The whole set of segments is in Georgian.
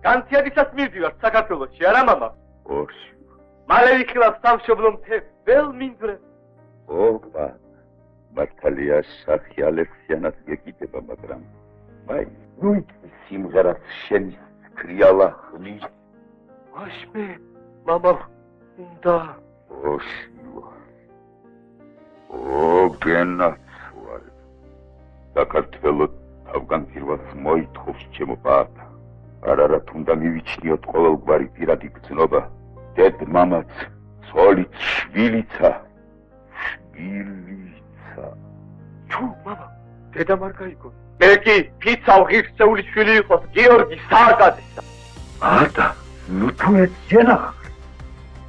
განთიადისას მივდივართ საქართველოში, არა მამა? ოშ. მალე ვიხილავ სამშობლო მთებს, վել მინდვრე. ოპა. მართალია სახიალექიანად გეკიდება, მაგრამ აი, ნუ სიმღერას შენი კრიალა ხმის. ვაშმე, მამა, უნდა. ოშიო. გენაცვალ. საქართველოს თავგან პირველს მოითხოვს ჩემო პაპა. არა თუნდა მივიჩნიოთ ყოველგვარი პირადი გრძნობა. დედ მამაც, ცოლიც, შვილიცა. ჩუ, მამა, დედა არ გაიგო. მე კი ფიცავ ღირსეული შვილი იყოს, გიორგი სააკაძისა. ატა, ნუ თუ ეცენა.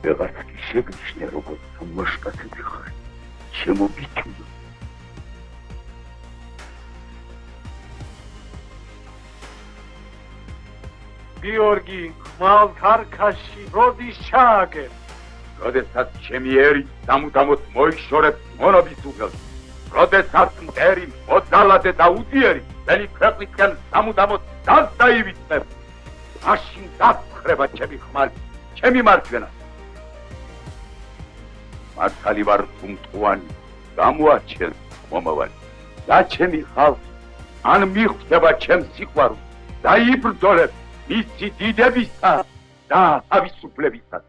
ვეღარც კი შეგნიშნე როგორც მოსკაცები ხარ. ჩემო ბიჭო. გიორგი, ხმალ ქარქაში როდის ჩააგე? როდესაც ჩემი ერი დამუდამოდ მოიშორებს მონობის უღელს. როდესაც მტერი მოძალადე და უდიერი ძველი ქვეყნისკენ დამუდამოდ დაივიწყებს. მაშინ დასხრება ჩემი ხმალი, ჩემი მარჯვენა. მართალი ვარ თუ მტყუანი, გამოაჩენ მომავალი. და ჩემი ხალხი, ან მიხვდება ჩემს სიყვარულს და იბრძოლებს მისი დიდებისა და თავისუფლებისას.